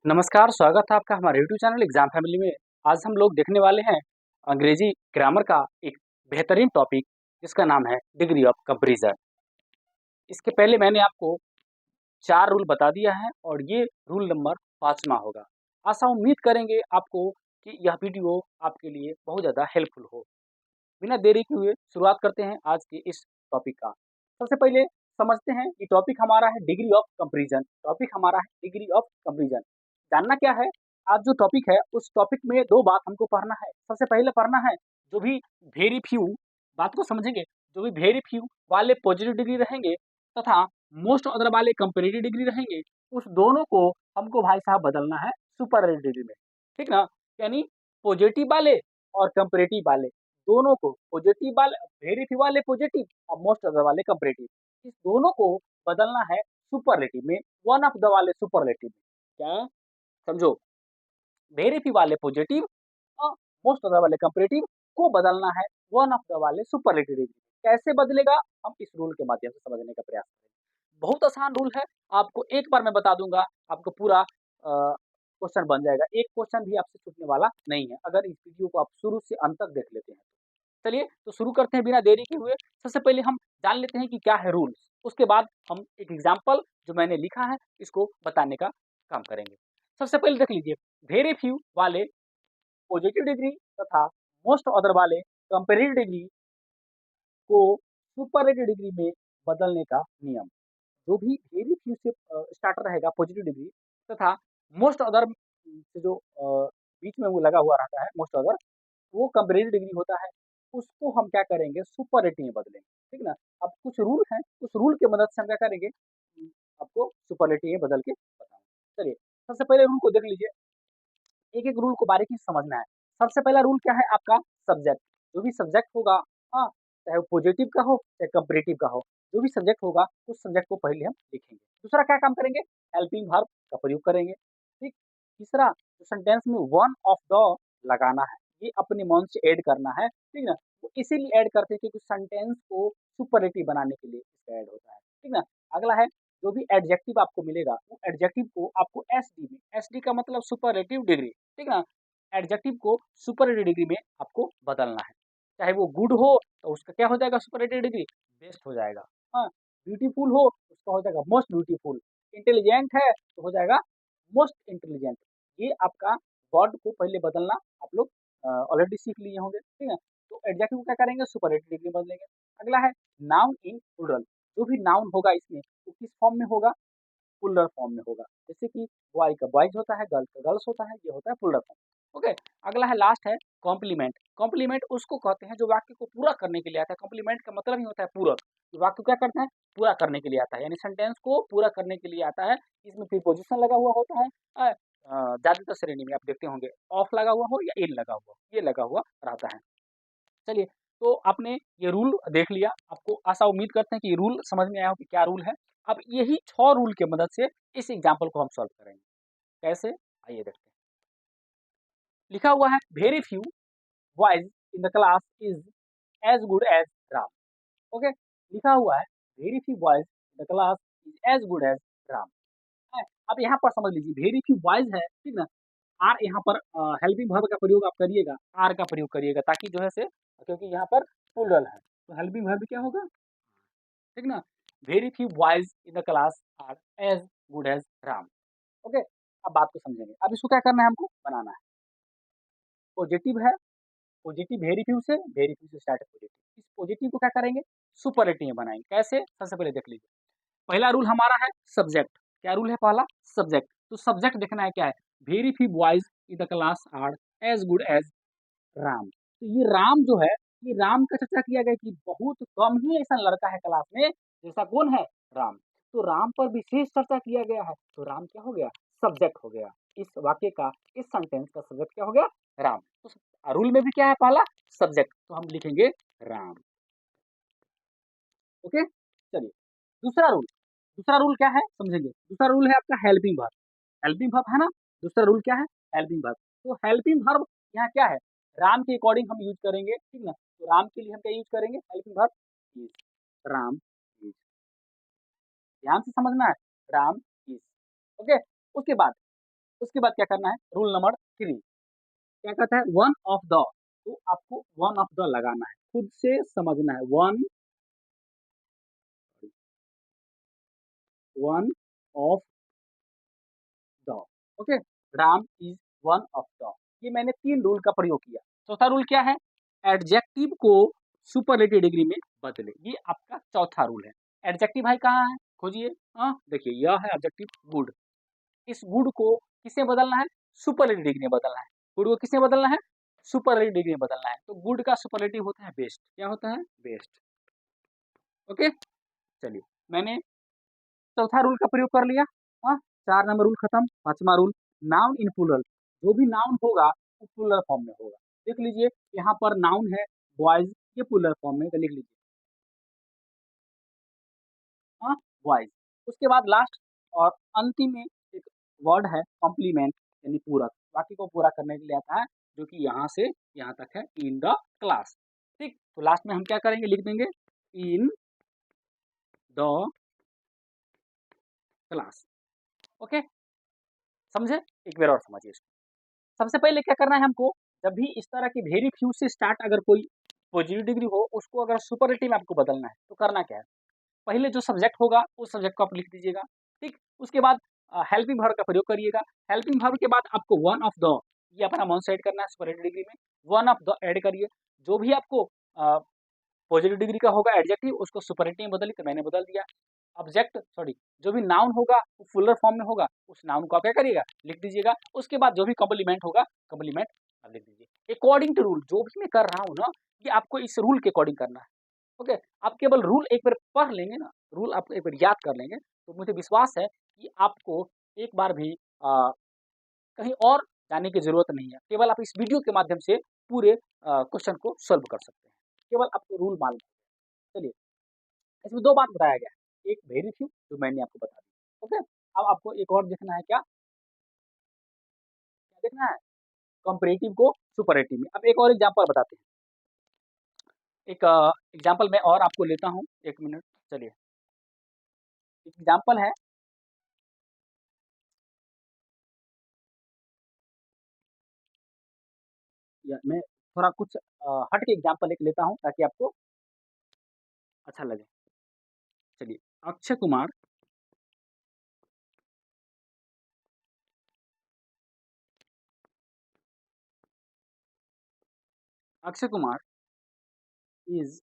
नमस्कार, स्वागत है आपका हमारे यूट्यूब चैनल एग्जाम फैमिली में। आज हम लोग देखने वाले हैं अंग्रेजी ग्रामर का एक बेहतरीन टॉपिक जिसका नाम है डिग्री ऑफ कंपैरिजन। इसके पहले मैंने आपको 4 रूल बता दिया है और ये रूल नंबर 5वां होगा। आशा उम्मीद करेंगे आपको कि यह वीडियो आपके लिए बहुत ज़्यादा हेल्पफुल हो। बिना देरी किए हुए शुरुआत करते हैं आज के इस टॉपिक का। सबसे पहले समझते हैं कि टॉपिक हमारा है डिग्री ऑफ कंपैरिजन। टॉपिक हमारा है डिग्री ऑफ कंपैरिजन। जानना क्या है? आज जो टॉपिक है उस टॉपिक में 2 बात हमको पढ़ना है। सबसे पहले पढ़ना है जो भी वेरी फ्यू बात को समझेंगे, जो भी वेरी फ्यू वाले पॉजिटिव डिग्री रहेंगे तथा मोस्ट अदर वाले कंपैरेटिव डिग्री रहेंगे, उस दोनों को हमको भाई साहब बदलना है सुपरलेटिव डिग्री में। ठीक ना? यानी पॉजिटिव वाले और कंपैरेटिव वाले दोनों को पॉजिटिव वाले वेरी फ्यू वाले पॉजिटिव और मोस्ट अदर वाले कंपैरेटिव, इस दोनों को बदलना है सुपरलेटिव में, वन ऑफ द वाले सुपरलेटिव में। क्या? समझो, वेरी फ्यू वाले पॉजिटिव और मोस्ट अदर वाले कंपैरेटिव को बदलना है वन ऑफ द वाले सुपरलेटिव डिग्री। कैसे बदलेगा? हम इस रूल के माध्यम से समझने का प्रयास करेंगे। बहुत आसान रूल है, आपको एक बार मैं बता दूंगा, आपको पूरा क्वेश्चन बन जाएगा। एक क्वेश्चन भी आपसे छूटने वाला नहीं है अगर इस वीडियो को आप शुरू से अंत तक देख लेते हैं। चलिए तो शुरू करते हैं बिना देरी के हुए। सबसे पहले हम जान लेते हैं कि क्या है रूल्स, उसके बाद हम एक एग्जाम्पल जो मैंने लिखा है इसको बताने का काम करेंगे। सबसे पहले देख लीजिए, वेरी फ्यू वाले पॉजिटिव डिग्री तथा मोस्ट अदर वाले कंपेरेटिव डिग्री को सुपरलेटिव डिग्री में बदलने का नियम। जो भी वेरी फ्यू से स्टार्ट रहेगा पॉजिटिव डिग्री तथा मोस्ट अदर से जो बीच में वो लगा हुआ रहता है मोस्ट अदर, वो कंपैरेटिव डिग्री होता है, उसको हम क्या करेंगे सुपरलेटिव में बदलेंगे। ठीक ना? अब कुछ रूल हैं, उस रूल की मदद से हम क्या करेंगे, आपको सुपरलेटिव में बदल के बताएंगे। चलिए सबसे पहले रूल को देख लीजिए, एक-एक रूल को बारीकी से समझना है। सबसे पहला रूल क्या है आपका? सब्जेक्ट। जो भी सब्जेक्ट होगा, हाँ, चाहे वो पॉजिटिव का हो, चाहे कंपैरेटिव का हो, जो भी सब्जेक्ट होगा, उस सब्जेक्ट को पहले हम लिखेंगे। दूसरा क्या काम करेंगे? हेल्पिंग वर्ब का प्रयोग करेंगे। ठीक? तीसरा, जो सेंटेंस में वन ऑफ द लगाना है, ये अपने मन से ऐड करना है, ठीक ना? वो इसीलिए ऐड करते हैं क्योंकि सेंटेंस को सुपरलेटिव बनाने के लिए इसका ऐड होता है। ठीक ना? अगला है, जो भी एडजेक्टिव आपको मिलेगा, वो एडजेक्टिव को आपको एसडी में, एसडी का मतलब सुपरलेटिव डिग्री, ठीक ना? एडजेक्टिव को सुपरलेटिव डिग्री में आपको बदलना है। चाहे वो गुड हो तो उसका क्या हो जाएगा सुपरलेटिव डिग्री? बेस्ट हो जाएगा। हाँ, ब्यूटीफुल हो तो उसका हो जाएगा मोस्ट ब्यूटीफुल। इंटेलिजेंट है तो हो जाएगा मोस्ट इंटेलिजेंट। ये आपका वर्ड को पहले बदलना आप लोग ऑलरेडी सीख लिए होंगे, ठीक है? तो एडजेक्टिव को क्या करेंगे? सुपरलेटिव डिग्री में बदलेंगे। अगला है नाउन इन प्लूरल। जो भी नाउन होगा इसमें वो किस फॉर्म में होगा? प्लूरल फॉर्म में होगा। जैसे कि बॉय का बॉयज होता है, गर्ल का गर्ल्स होता है, ये होता है प्लूरल फॉर्म। ओके, अगला है लास्ट है कॉम्प्लीमेंट। कॉम्प्लीमेंट उसको कहते हैं जो वाक्य को पूरा करने के लिए आता है। कॉम्प्लीमेंट का मतलब ही होता है पूरक। जो वाक्य को क्या करते हैं? पूरा करने के लिए आता है, यानी सेंटेंस को पूरा करने के लिए आता है। इसमें प्रीपोजिशन लगा हुआ होता है। ज़्यादातर श्रेणी में आप देखते होंगे ऑफ लगा हुआ हो या इन लगा हुआ हो, ये लगा हुआ रहता है। चलिए, तो आपने ये रूल देख लिया, आपको आशा उम्मीद करते हैं कि ये रूल समझ में आया हो कि क्या रूल है। अब यही 6 रूल की मदद से इस एग्जाम्पल को हम सॉल्व करेंगे। कैसे? आइए देखते हैं। लिखा हुआ है very few boys in the class is as good as Ram. Okay, लिखा हुआ है very few boys in the class is as good as Ram है। अब यहाँ पर समझ लीजिए वेरी फ्यू बॉयज है, ठीक ना? आर यहाँ पर हेल्पिंग वर्ब का प्रयोग आप करिएगा, आर का प्रयोग करिएगा ताकि जो है से, क्योंकि यहाँ पर प्लूरल है तो हेल्पिंग वर्ब क्या होगा? ठीक ना? Very few boys in the class are as good as Ram. Okay, अब बात को समझेंगे। अब इसको क्या करना है? हमको बनाना है। पॉजिटिव है, पॉजिटिव वेरी फ्यू से स्टार्ट है पॉजिटिव। इस पॉजिटिव को क्या करेंगे? सुपरलेटिव में बनाएंगे। कैसे? सबसे पहले देख लीजिए, पहला रूल हमारा है सब्जेक्ट। क्या रूल है पहला? सब्जेक्ट। तो सब्जेक्ट देखना है क्या है? Very few boys in the class are as good as Ram. तो ये राम जो है, ये राम का चर्चा किया गया कि बहुत कम ही ऐसा लड़का है क्लास में जैसा कौन है? राम। तो राम पर विशेष चर्चा किया गया है, तो राम क्या हो गया? सब्जेक्ट हो गया। इस वाक्य का, इस सेंटेंस का सब्जेक्ट क्या हो गया? राम। तो रूल में भी क्या है पहला? सब्जेक्ट, तो हम लिखेंगे राम। ओके, चलिए दूसरा रूल। दूसरा रूल क्या है समझेंगे। दूसरा रूल है आपका हेल्पिंग वर्ब। हेल्पिंग वर्ब है ना? दूसरा रूल क्या है? Helping verb. तो हेल्पिंग वर्ब यहाँ क्या है? राम के अकॉर्डिंग हम यूज करेंगे, ठीक ना? तो राम के लिए हम क्या यूज करेंगे? Helping verb is. Ram is, ध्यान से समझना है, राम इज। ओके, उसके बाद उसके बाद क्या करना है, रूल नंबर 3 क्या कहता है, वन ऑफ द, तो आपको वन ऑफ द लगाना है, खुद से समझना है, one of the, okay, Ram is one of the. ये मैंने 3 रूल का प्रयोग किया। चौथा रूल क्या है, एडजेक्टिव को सुपरलेटिव डिग्री में बदले, ये आपका चौथा रूल है। एडजेक्टिव भाई कहाँ है, खोजिए। हाँ देखिए, यह है एडजेक्टिव गुड। इस गुड को किससे बदलना है, सुपरलेटिव डिग्री में बदलना है। गुड को किससे बदलना है, सुपरलेटिव डिग्री में बदलना है। तो गुड का सुपरलेटिव होता है बेस्ट। क्या होता है, बेस्ट। ओके, चलिए मैंने चौथा रूल का प्रयोग कर लिया। हाँ, 4 नंबर रूल खत्म। 5वां रूल, नाउन इन प्लूरल, जो भी नाउन होगा वो प्लूरल फॉर्म में होगा। देख लीजिए यहाँ पर नाउन है बॉयज, ये प्लूरल फॉर्म में, तो लिख लीजिए हाँ बॉयज। उसके बाद लास्ट और अंतिम में एक वर्ड है कॉम्प्लीमेंट, यानी पूरक, वाक्य को पूरा करने के लिए आता है, जो कि यहाँ से यहाँ तक है, इन द क्लास। ठीक, तो लास्ट में हम क्या करेंगे, लिख देंगे इन द क्लास। ओके, समझे, एक बार और समझिए इसको। सबसे पहले क्या करना है हमको, जब भी इस तरह की वेरी फ्यू से स्टार्ट अगर कोई पॉजिटिव डिग्री हो, उसको अगर सुपरलेटिव में आपको बदलना है, तो करना क्या है, पहले जो सब्जेक्ट होगा उस सब्जेक्ट को आप लिख दीजिएगा। ठीक, उसके बाद हेल्पिंग वर्ब का प्रयोग करिएगा। हेल्पिंग वर्ब के बाद आपको वन ऑफ द, ये अपना मन से ऐड करना है सुपरलेटिव डिग्री में, वन ऑफ द ऐड करिए। जो भी आपको पॉजिटिव डिग्री का होगा एडजेक्टिव, उसको सुपरलेटिव में बदलिए, तो मैंने बदल दिया। ऑब्जेक्ट सॉरी, जो भी नाउन होगा वो फुलर फॉर्म में होगा, उस नाउन को आप क्या करिएगा, लिख दीजिएगा। उसके बाद जो भी कॉम्प्लीमेंट होगा, कॉम्प्लीमेंट आप लिख दीजिए। अकॉर्डिंग टू रूल, जो भी मैं कर रहा हूँ ना, ये आपको इस रूल के अकॉर्डिंग करना है। ओके, आप केवल रूल एक बार पढ़ लेंगे ना, रूल आप एक बार याद कर लेंगे, तो मुझे विश्वास है कि आपको एक बार भी कहीं और जाने की जरूरत नहीं है। केवल आप इस वीडियो के माध्यम से पूरे क्वेश्चन को सॉल्व कर सकते हैं, केवल आपको रूल मालूम है। चलिए, इसमें 2 बात बताया गया है, एक वेरी फ्यू जो मैंने आपको बता दी। ओके, अब आपको एक और देखना है, क्या क्या देखना है, कंपैरेटिव को सुपरलेटिव में। अब एक और एग्जांपल बताते हैं, एक एग्जांपल मैं और आपको लेता हूँ, 1 मिनट। चलिए, एक एग्जांपल है, या मैं थोड़ा कुछ हट के एग्जांपल एक लेता हूँ ताकि आपको अच्छा लगे। चलिए, Akshay Kumar, Akshay Kumar is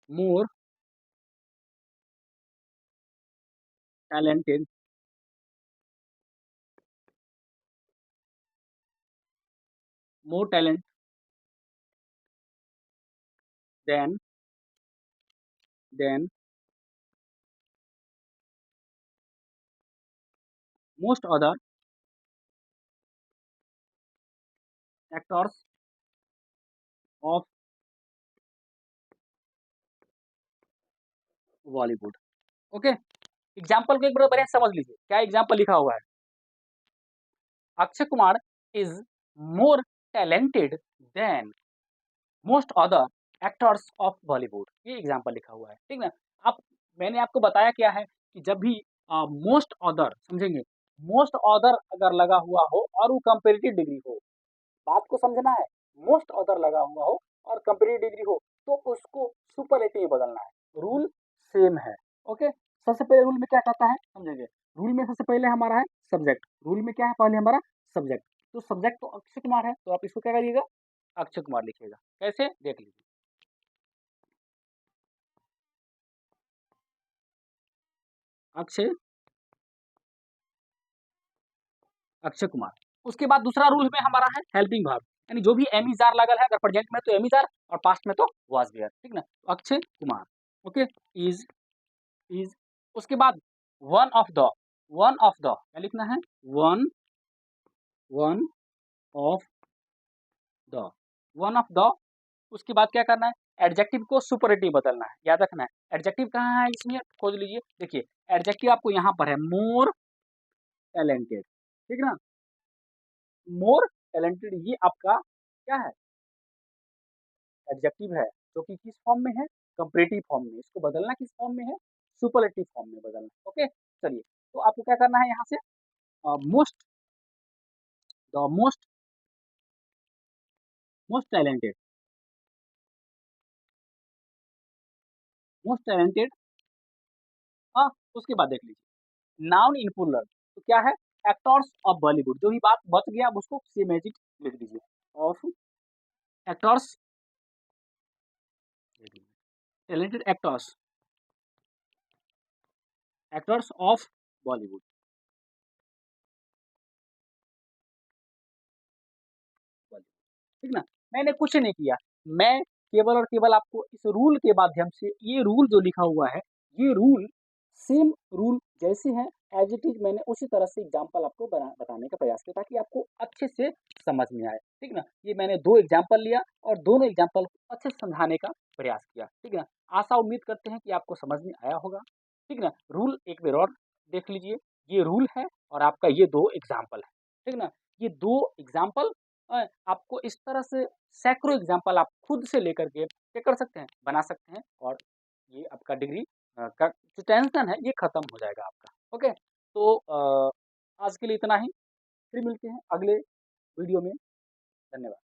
more talented more talent than than most other actors of Bollywood. Okay, example को एक बार बढ़िया से समझ लीजिए, क्या एग्जाम्पल लिखा हुआ है, Akshay Kumar is more talented than most other actors of Bollywood, ये एग्जाम्पल लिखा हुआ है। ठीक ना, अब मैंने आपको बताया क्या है कि जब भी मोस्ट अदर, समझेंगे, मोस्ट अदर अगर लगा हुआ हो और वो कंपेरेटिव डिग्री हो, बात को समझना है, मोस्ट अदर लगा हुआ हो और कंपेरेटिव डिग्री हो, तो उसको सुपरलेटिव में बदलना है। रूल सेम है। ओके, सबसे पहले रूल में क्या कहता है, समझेंगे, रूल में सबसे पहले हमारा है सब्जेक्ट। रूल में क्या है, पहले हमारा सब्जेक्ट, तो सब्जेक्ट तो अक्षय कुमार है, तो आप इसको क्या करिएगा, अक्षय कुमार लिखिएगा। कैसे, देख लीजिए, अक्षय अक्षय कुमार। उसके बाद दूसरा रूल में हमारा है हेल्पिंग वर्ब, यानी जो भी एम इज आर लगल है, अगर प्रेजेंट में तो एम इज आर और पास्ट में तो वाज देयर। ठीक ना, तो अक्षय कुमार, ओके, इज उसके बाद one of the, one of the क्या लिखना है, one one of the, one of the. उसके बाद क्या करना है, एडजेक्टिव को सुपरलेटिव बदलना है, याद रखना है। एडजेक्टिव कहाँ है इसमें, खोज लीजिए, देखिए एडजेक्टिव आपको यहाँ पर है, मोर टैलेंटेड। ठीक ना, मोर टैलेंटेड ये आपका क्या है, एडजेक्टिव है, जो कि किस फॉर्म में है, कंपैरेटिव फॉर्म में। इसको बदलना किस फॉर्म में है, सुपरलेटिव फॉर्म में बदलना है। ओके, चलिए, तो आपको क्या करना है यहाँ से, most the most talented most talented. हाँ, उसके बाद देख लीजिए नाउन इन प्लूरल तो क्या है, एक्टर्स ऑफ बॉलीवुड, जो भी बात बच गया अब उसको सेम एज इट लिख दीजिए, of actors, talented actors, actors of Bollywood. ठीक ना, मैंने कुछ नहीं किया, मैं केवल और केवल आपको इस रूल के माध्यम से, ये रूल जो लिखा हुआ है, ये रूल सेम रूल जैसे हैं एज इट इज, मैंने उसी तरह से एग्जाम्पल आपको बताने का प्रयास किया ताकि आपको अच्छे से समझ में आए। ठीक ना, ये मैंने दो एग्जाम्पल लिया और दोनों एग्जाम्पल को अच्छे से समझाने का प्रयास किया। ठीक ना, आशा उम्मीद करते हैं कि आपको समझ में आया होगा। ठीक ना, रूल एक बार और देख लीजिए, ये रूल है और आपका ये दो एग्जाम्पल है। ठीक ना, ये दो एग्जाम्पल आपको इस तरह से सैकड़ों एग्जाम्पल आप खुद से लेकर के क्या कर सकते हैं, बना सकते हैं और ये आपका डिग्री का जो टेंशन है ये खत्म हो जाएगा आपका। ओके, तो आज के लिए इतना ही, फिर मिलते हैं अगले वीडियो में। धन्यवाद।